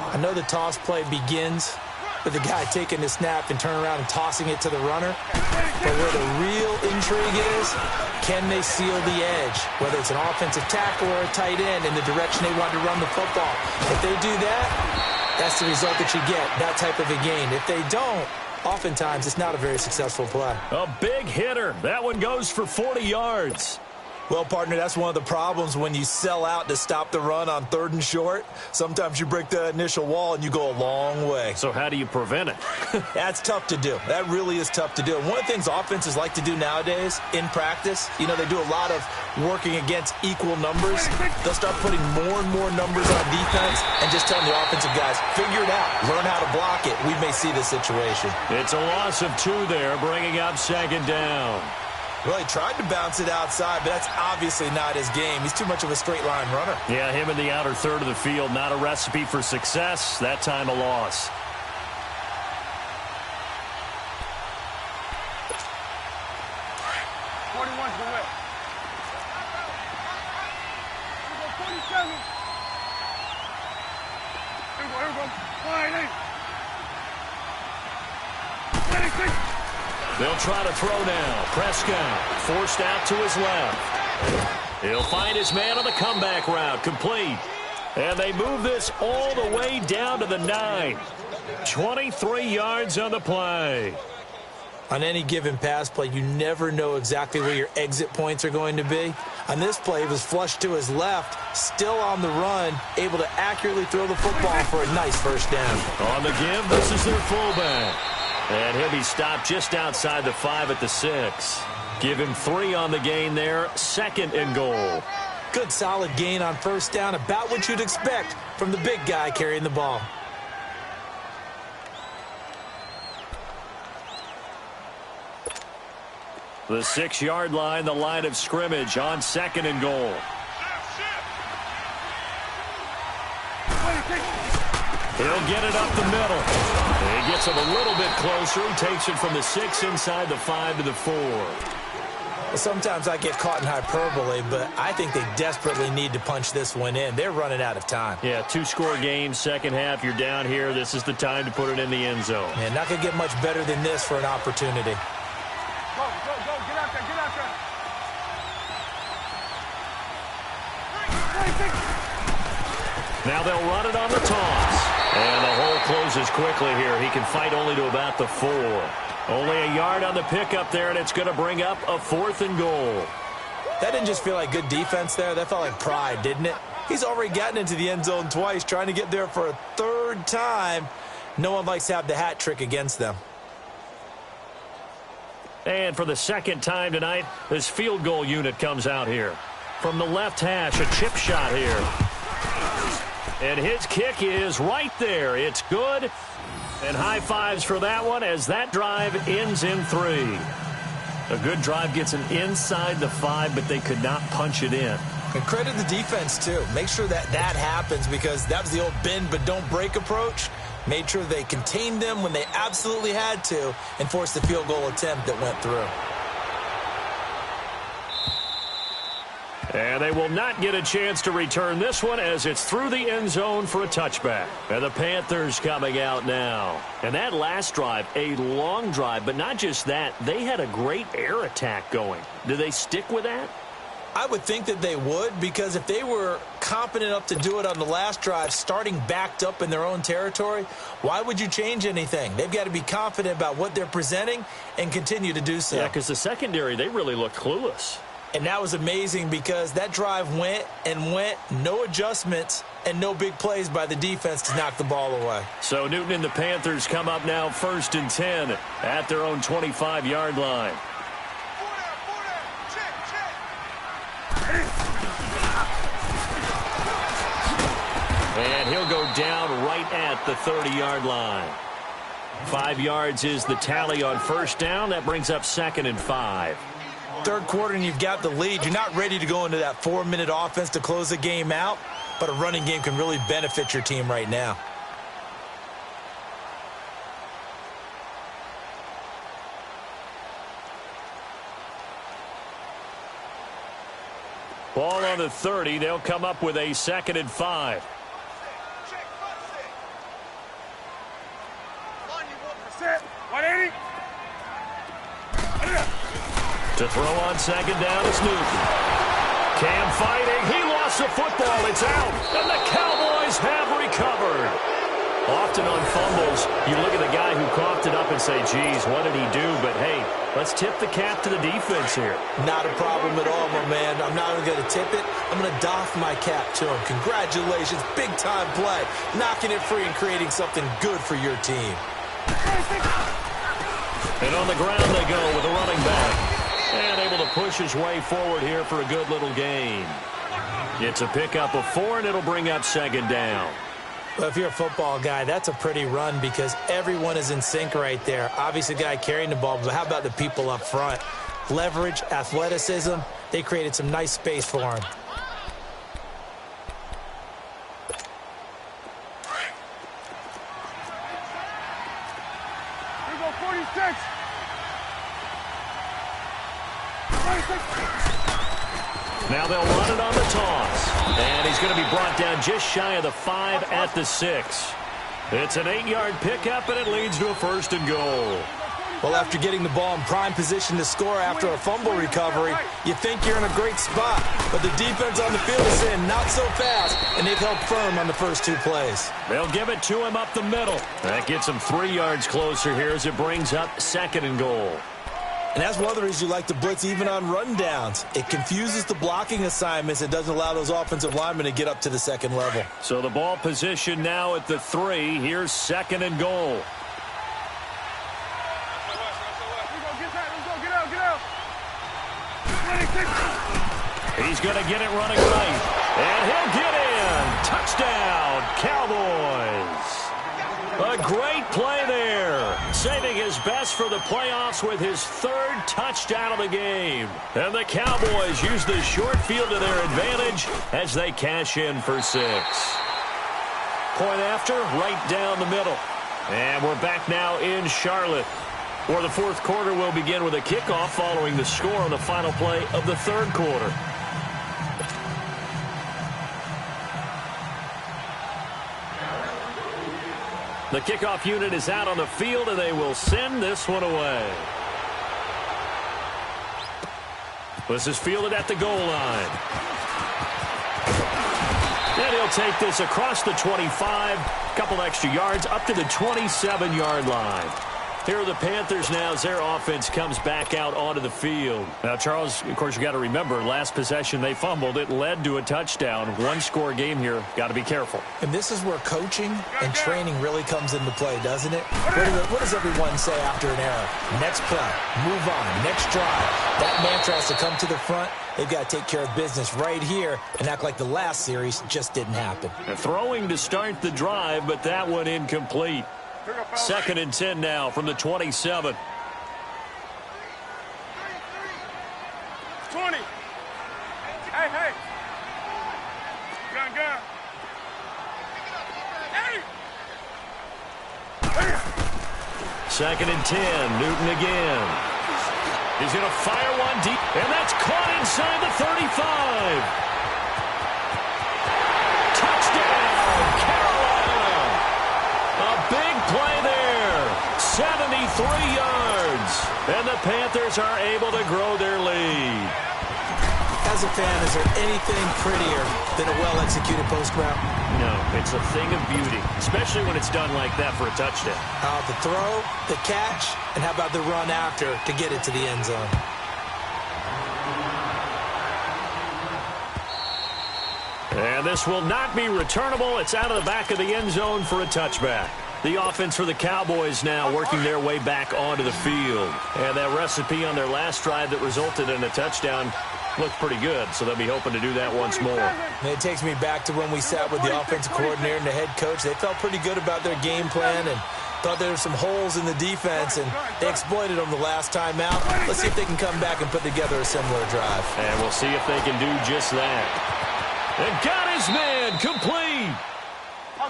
I know the toss play begins with the guy taking the snap and turning around and tossing it to the runner. But where the real intrigue is, can they seal the edge? Whether it's an offensive tackle or a tight end in the direction they want to run the football. If they do that, that's the result that you get, that type of a gain. If they don't, oftentimes it's not a very successful play. A big hitter. That one goes for 40 yards. Well, partner, that's one of the problems when you sell out to stop the run on 3rd and short. Sometimes you break that initial wall and you go a long way. So how do you prevent it? That's tough to do. That really is tough to do. And one of the things offenses like to do nowadays in practice, you know, they do a lot of working against equal numbers. They'll start putting more and more numbers on defense and just telling the offensive guys, figure it out, learn how to block it. We may see this situation. It's a loss of 2 there, bringing up 2nd down. Well, he tried to bounce it outside, but that's obviously not his game. He's too much of a straight-line runner. Yeah, him in the outer 3rd of the field, not a recipe for success. That time a loss. They'll try to throw now. Prescott forced out to his left. He'll find his man on the comeback route. Complete. And they move this all the way down to the 9. 23 yards on the play. On any given pass play, you never know exactly where your exit points are going to be. On this play, he was flushed to his left, still on the run, able to accurately throw the football for a nice first down. On the give, this is their fullback. And he'll be stopped just outside the 5 at the 6. Give him 3 on the gain there, 2nd and goal. Good solid gain on first down, about what you'd expect from the big guy carrying the ball. The 6-yard line, the line of scrimmage on 2nd and goal. He'll get it up the middle. He gets it a little bit closer. He takes it from the 6 inside the 5 to the 4. Well, sometimes I get caught in hyperbole, but I think they desperately need to punch this one in. They're running out of time. Yeah, 2-score game, second half. You're down here. This is the time to put it in the end zone. Man, not going to get much better than this for an opportunity. Go, get out there. Now they'll run it on the toss. And the hole closes quickly here. He can fight only to about the 4. Only a yard on the pickup there, and it's going to bring up a 4th and goal. That didn't just feel like good defense there. That felt like pride, didn't it? He's already gotten into the end zone twice, trying to get there for a 3rd time. No one likes to have the hat trick against them. And for the 2nd time tonight, this field goal unit comes out here. From the left hash, a chip shot here. And his kick is right there. It's good. And high fives for that one as that drive ends in 3. A good drive gets him inside the 5, but they could not punch it in. And credit the defense, too. Make sure that happens because that was the old bend but don't break approach. Made sure they contained them when they absolutely had to and forced the field goal attempt that went through. And they will not get a chance to return this one as it's through the end zone for a touchback. And the Panthers coming out now. And that last drive, a long drive, but not just that. They had a great air attack going. Do they stick with that? I would think that they would, because if they were competent enough to do it on the last drive, starting backed up in their own territory, why would you change anything? They've got to be confident about what they're presenting and continue to do so. Yeah, because the secondary, they really looked clueless. And that was amazing because that drive went and went, no adjustments and no big plays by the defense to knock the ball away. So Newton and the Panthers come up now 1st and 10 at their own 25-yard line. And he'll go down right at the 30-yard line. 5 yards is the tally on first down. That brings up 2nd and 5. 3rd quarter and you've got the lead. You're not ready to go into that 4-minute offense to close the game out, but a running game can really benefit your team right now. Ball on the 30. They'll come up with a 2nd and 5. To throw on 2nd down is Newton. Cam fighting. He lost the football. It's out. And the Cowboys have recovered. Often on fumbles, you look at the guy who coughed it up and say, geez, what did he do? But, hey, let's tip the cap to the defense here. Not a problem at all, my man. I'm not even going to tip it. I'm going to doff my cap to him. Congratulations. Big-time play. Knocking it free and creating something good for your team. And on the ground they go with a running back. And able to push his way forward here for a good little gain. It's a pickup of 4, and it'll bring up 2nd down. Well, if you're a football guy, that's a pretty run because everyone is in sync right there. Obviously, the guy carrying the ball, but how about the people up front? Leverage, athleticism, they created some nice space for him. Here we go, 46. Now they'll run it on the toss. And he's going to be brought down just shy of the 5 at the 6. It's an 8-yard pickup, and it leads to a 1st and goal. Well, after getting the ball in prime position to score after a fumble recovery, you think you're in a great spot. But the defense on the field is saying not so fast, and they've held firm on the first 2 plays. They'll give it to him up the middle. That gets him 3 yards closer here as it brings up 2nd and goal. And that's one of the reasons you like to blitz even on rundowns. It confuses the blocking assignments. It doesn't allow those offensive linemen to get up to the 2nd level. So the ball position now at the 3. Here's 2nd and goal. He's going to get it running right. And he'll get in. Touchdown, Cowboys. A great play there. Saving his best for the playoffs with his 3rd touchdown of the game. And the Cowboys use the short field to their advantage as they cash in for 6. Point after, right down the middle. And we're back now in Charlotte, where the 4th quarter will begin with a kickoff following the score on the final play of the 3rd quarter. The kickoff unit is out on the field, and they will send this one away. This is fielded at the goal line. And he'll take this across the 25, a couple extra yards, up to the 27-yard line. Here are the Panthers now as their offense comes back out onto the field. Now, Charles, of course, you got to remember, last possession they fumbled. It led to a touchdown. 1-score game here. Got to be careful. And this is where coaching and training really comes into play, doesn't it? What does everyone say after an error? Next play, move on, next drive. That mantra has to come to the front. They've got to take care of business right here and act like the last series just didn't happen. Throwing to start the drive, but that one incomplete. 2nd and 10 now from the 27. 20. Hey. Gun. Hey. 2nd and 10. Newton again. He's going to fire one deep, and that's caught inside the 35. Touchdown, Carolina. A big play there. 73 yards. And the Panthers are able to grow their lead. As a fan, is there anything prettier than a well-executed post route? No, it's a thing of beauty, especially when it's done like that for a touchdown. The throw, the catch, and how about the run after to get it to the end zone? And this will not be returnable. It's out of the back of the end zone for a touchback. The offense for the Cowboys now working their way back onto the field. And that recipe on their last drive that resulted in a touchdown looked pretty good, so they'll be hoping to do that once more. And it takes me back to when we sat with the offensive coordinator and the head coach. They felt pretty good about their game plan and thought there were some holes in the defense, and they exploited them the last time out. Let's see if they can come back and put together a similar drive. And we'll see if they can do just that. And got his man complete.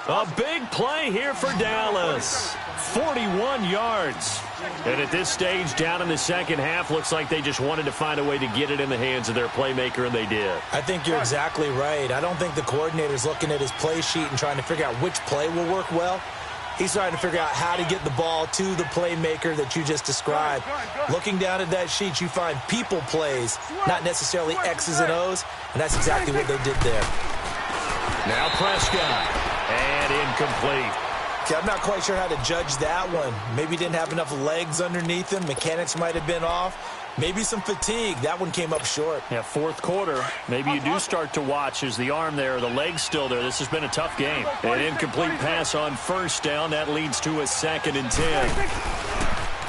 A big play here for Dallas. 41 yards. And at this stage, down in the second half, looks like they just wanted to find a way to get it in the hands of their playmaker, and they did. I think you're exactly right. I don't think the coordinator's looking at his play sheet and trying to figure out which play will work well. He's trying to figure out how to get the ball to the playmaker that you just described. Looking down at that sheet, you find people plays, not necessarily X's and O's, and that's exactly what they did there. Now Prescott. And incomplete. Okay, I'm not quite sure how to judge that one. Maybe didn't have enough legs underneath him. Mechanics might have been off. Maybe some fatigue. That one came up short. Yeah, 4th quarter. Maybe you do start to watch as the arm there, the leg's still there. This has been a tough game. An incomplete pass on 1st down. That leads to a 2nd and 10.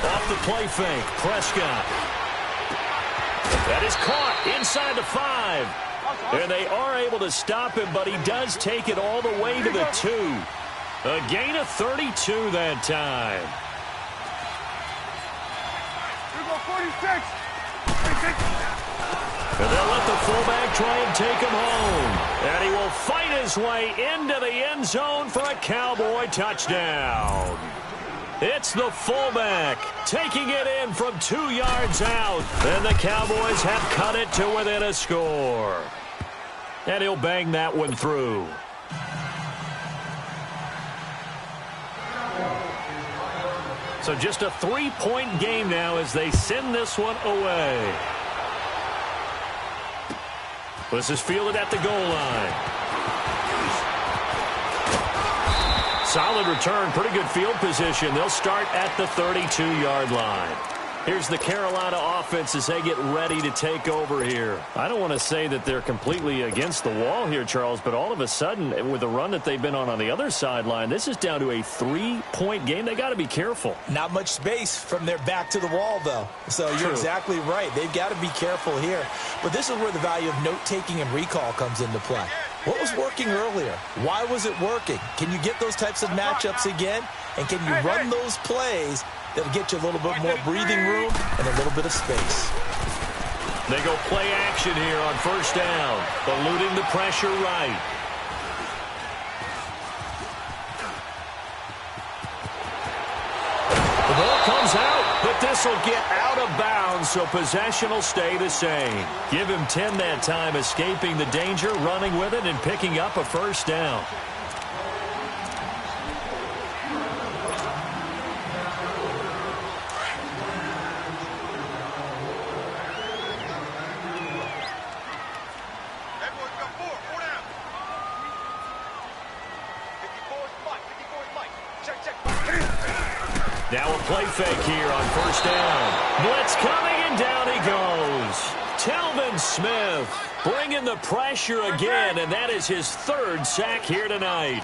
Off the play fake, Prescott. That is caught inside the 5. And they are able to stop him, but he does take it all the way to the 2. A gain of 32 that time. Here go 46. And they'll let the fullback try and take him home. And he will fight his way into the end zone for a Cowboy touchdown. It's the fullback taking it in from 2 yards out. And the Cowboys have cut it to within a score. And he'll bang that one through. So just a 3-point game now as they send this one away. This is fielded at the goal line. Solid return, pretty good field position. They'll start at the 32-yard line. Here's the Carolina offense as they get ready to take over here. I don't want to say that they're completely against the wall here, Charles, but all of a sudden, with the run that they've been on the other sideline, this is down to a 3-point game. They got to be careful. Not much space from their back to the wall, though. So you're exactly right. They've got to be careful here. But this is where the value of note-taking and recall comes into play. What was working earlier? Why was it working? Can you get those types of matchups again? And can you run those plays that'll get you a little bit more breathing room and a little bit of space? They go play action here on first down, eluding the pressure right. The ball comes out, but this will get out of bounds, so possession will stay the same. Give him 10 that time, escaping the danger, running with it, and picking up a first down. Now a play fake here on first down. Blitz coming, and down he goes. Telvin Smith bringing the pressure again, and that is his 3rd sack here tonight.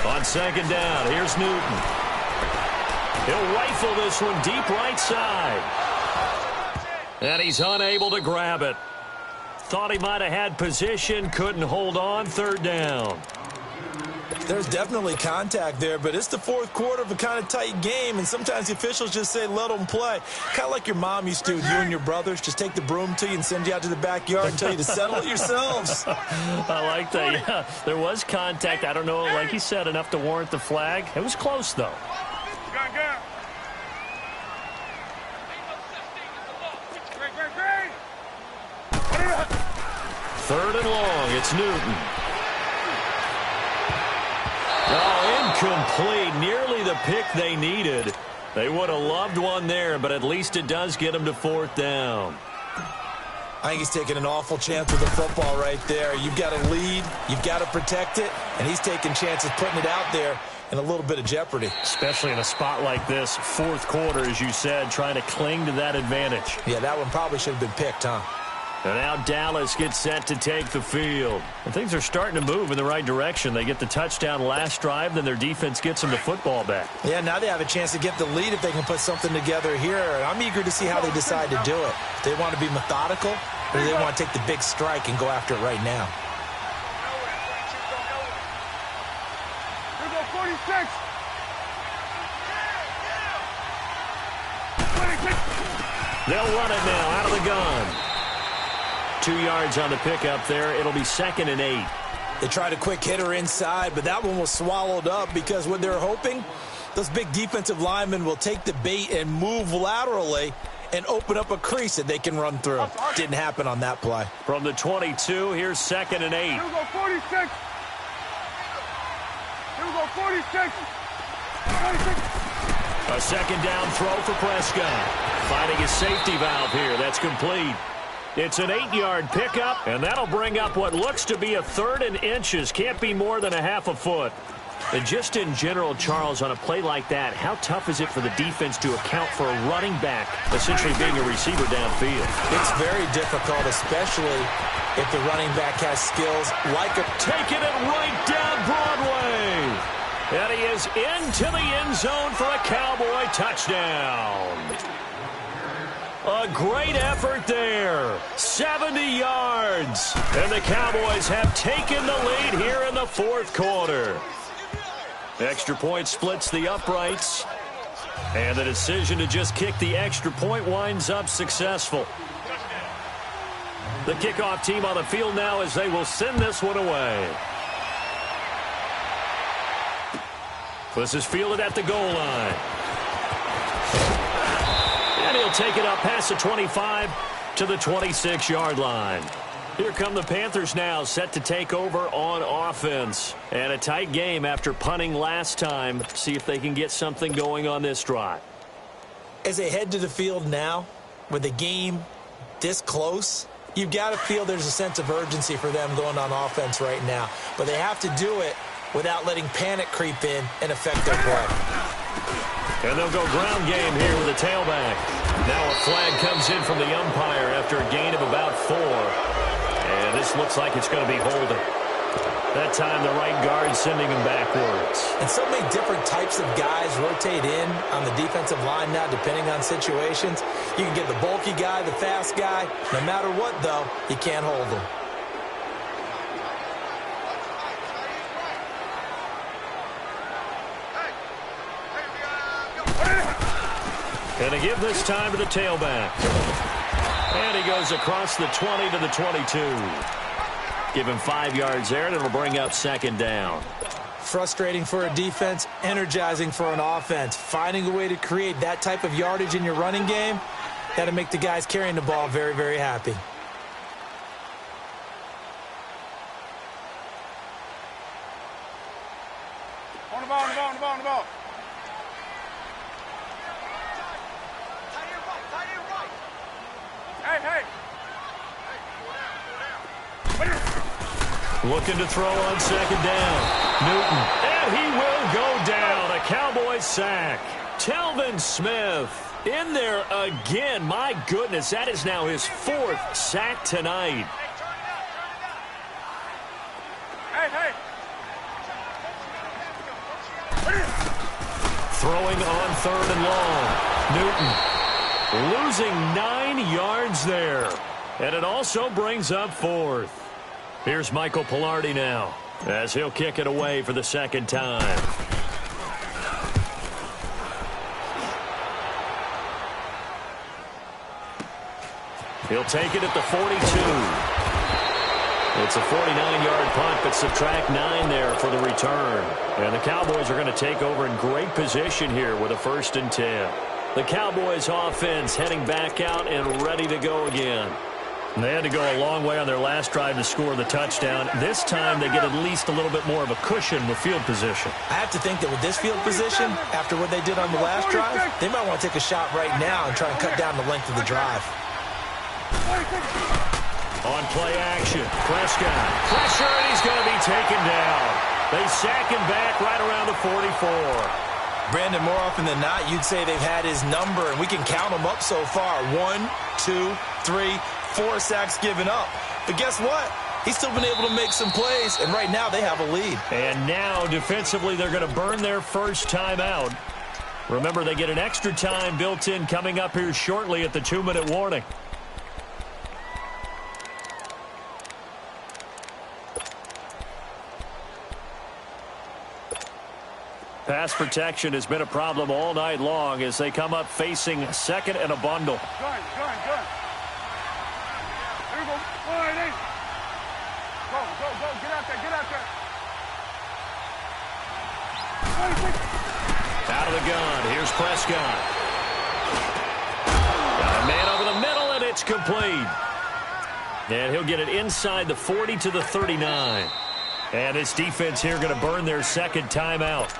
On second down, here's Newton. He'll rifle this one deep right side. And he's unable to grab it. Thought he might have had position, couldn't hold on, 3rd down. There's definitely contact there, but it's the 4th quarter of a kind of tight game, and sometimes the officials just say, let them play. Kind of like your mom used to with you and your brothers. Just take the broom to you and send you out to the backyard and tell you to settle it yourselves. I like that, yeah. There was contact. I don't know, like you said, enough to warrant the flag. It was close, though. Third and long, it's Newton. Oh, incomplete. Nearly the pick they needed. They would have loved one there, but at least it does get them to 4th down. I think he's taking an awful chance with the football right there. You've got to lead, you've got to protect it, and he's taking chances putting it out there in a little bit of jeopardy. Especially in a spot like this, 4th quarter, as you said, trying to cling to that advantage. Yeah, that one probably should have been picked, huh? And now Dallas gets set to take the field. And things are starting to move in the right direction. They get the touchdown last drive, then their defense gets them the football back. Yeah, now they have a chance to get the lead if they can put something together here. And I'm eager to see how they decide to do it. Do they want to be methodical, or do they want to take the big strike and go after it right now? Here go 46. They'll run it now out of the gun. 2 yards on the pickup there. It'll be 2nd and 8. They tried a quick hitter inside, but that one was swallowed up because what they're hoping, those big defensive linemen will take the bait and move laterally and open up a crease that they can run through. Didn't happen on that play. From the 22, here's 2nd and 8. Here we go 46. Here we go 46. 46. A 2nd down throw for Prescott. Finding his safety valve here. That's complete. It's an 8-yard pickup, and that'll bring up what looks to be a 3rd and inches. Can't be more than a half a foot. And just in general, Charles, on a play like that, how tough is it for the defense to account for a running back essentially being a receiver downfield? It's very difficult, especially if the running back has skills like taking it right down Broadway. And he is into the end zone for a Cowboy touchdown. A great effort there. 70 yards. And the Cowboys have taken the lead here in the 4th quarter. Extra point splits the uprights. And the decision to just kick the extra point winds up successful. The kickoff team on the field now as they will send this one away. This is fielded at the goal line. And he'll take it up past the 25 to the 26-yard line. Here come the Panthers now, set to take over on offense. And a tight game after punting last time. See if they can get something going on this drive. As they head to the field now, with the game this close, you've got to feel there's a sense of urgency for them going on offense right now. But they have to do it without letting panic creep in and affect their play. And they'll go ground game here with a tailback. Now a flag comes in from the umpire after a gain of about 4. And this looks like it's going to be holding. That time the right guard sending him backwards. And so many different types of guys rotate in on the defensive line now depending on situations. You can get the bulky guy, the fast guy. No matter what, though, you can't hold them. And to give this time to the tailback. And he goes across the 20 to the 22. Give him 5 yards there, and it'll bring up second down. Frustrating for a defense, energizing for an offense. Finding a way to create that type of yardage in your running game, that'll make the guys carrying the ball very, very happy. On the ball, on the ball, on the ball, on the ball. Hey. Looking to throw on second down. Newton. And he will go down. A Cowboys sack. Telvin Smith in there again. My goodness, that is now his 4th sack tonight. Hey. Throwing on 3rd and long. Newton losing 9 yards there. And it also brings up 4th. Here's Michael Pilardi now as he'll kick it away for the second time. He'll take it at the 42. It's a 49-yard punt, but subtract 9 there for the return. And the Cowboys are going to take over in great position here with a 1st and 10. The Cowboys offense heading back out and ready to go again. And they had to go a long way on their last drive to score the touchdown. This time they get at least a little bit more of a cushion with field position. I have to think that with this field position, after what they did on the last drive, they might want to take a shot right now and try and cut down the length of the drive. On play action, Prescott. Pressure, and he's going to be taken down. They sack him back right around the 44. Brandon, more often than not, you'd say they've had his number, and we can count them up so far. 1, 2, 3, 4 sacks given up. But guess what? He's still been able to make some plays, and right now they have a lead. And now, defensively, they're going to burn their first time out. Remember, they get an extra time built in coming up here shortly at the 2-minute warning. Pass protection has been a problem all night long as they come up facing 2nd and a bundle. Good. Here we go. Go. Get out there. Out of the gun. Here's Prescott. Got a man over the middle, and it's complete. And he'll get it inside the 40 to the 39. And this defense here going to burn their second timeout.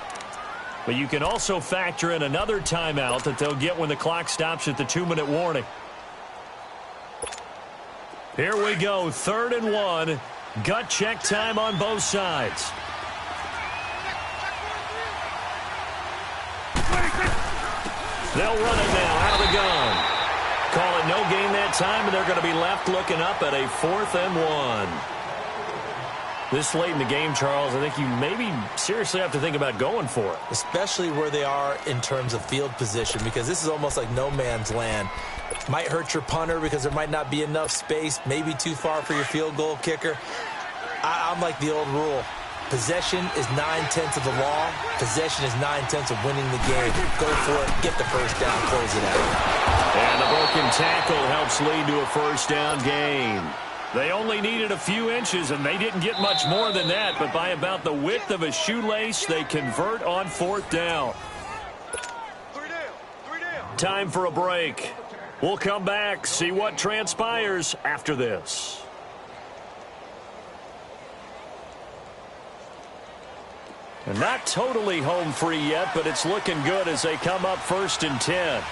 But you can also factor in another timeout that they'll get when the clock stops at the 2-minute warning. Here we go, 3rd and 1. Gut check time on both sides. They'll run it now out of the gun. Call it no gain that time, and they're going to be left looking up at a 4th and 1. This late in the game, Charles, I think you maybe seriously have to think about going for it. Especially where they are in terms of field position, because this is almost like no man's land. Might hurt your punter because there might not be enough space, maybe too far for your field goal kicker. I'm like the old rule. Possession is 9/10 of the law. Possession is 9/10 of winning the game. Go for it. Get the first down. Close it out. And the broken tackle helps lead to a first down gain. They only needed a few inches, and they didn't get much more than that. But by about the width of a shoelace, they convert on 4th down. 3 down. 3 down. Time for a break. We'll come back, see what transpires after this. And not totally home free yet, but it's looking good as they come up 1st and 10.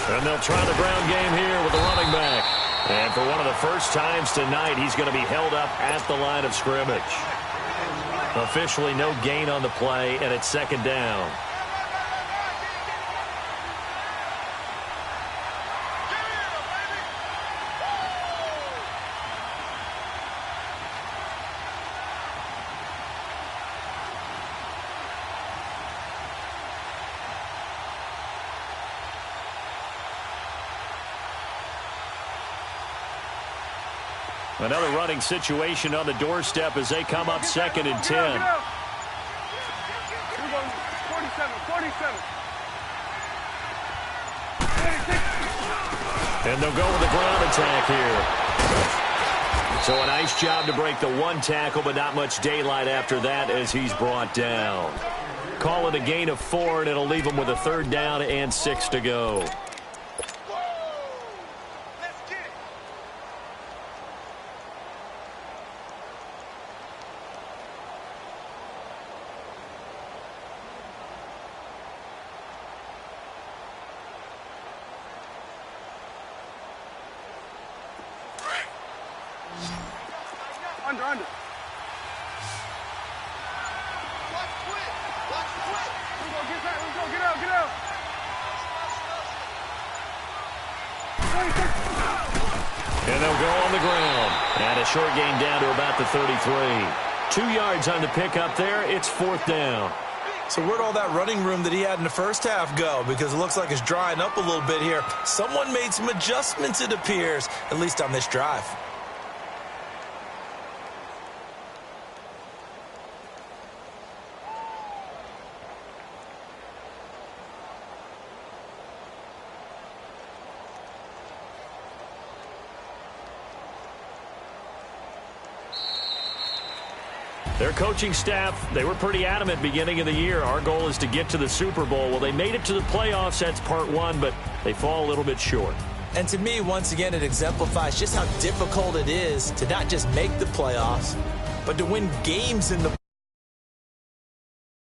And they'll try the ground game here with the running back. And for one of the first times tonight, he's going to be held up at the line of scrimmage. Officially no gain on the play, and it's 2nd down. Another running situation on the doorstep as they come up 2nd and 10. 47. And they'll go with the ground attack here. So a nice job to break the 1 tackle, but not much daylight after that as he's brought down. Call it a gain of 4, and it'll leave him with a 3rd down and 6 to go. Under. Watch quick. Let's go. Get out. And they'll go on the ground. And a short gain down to about the 33. 2 yards on the pickup there. It's 4th down. So where'd all that running room that he had in the first half go? Because it looks like it's drying up a little bit here. Someone made some adjustments, it appears, at least on this drive. Their coaching staff, they were pretty adamant beginning of the year. Our goal is to get to the Super Bowl. Well, they made it to the playoffs. That's part 1, but they fall a little bit short. And to me, once again, it exemplifies just how difficult it is to not just make the playoffs, but to win games in the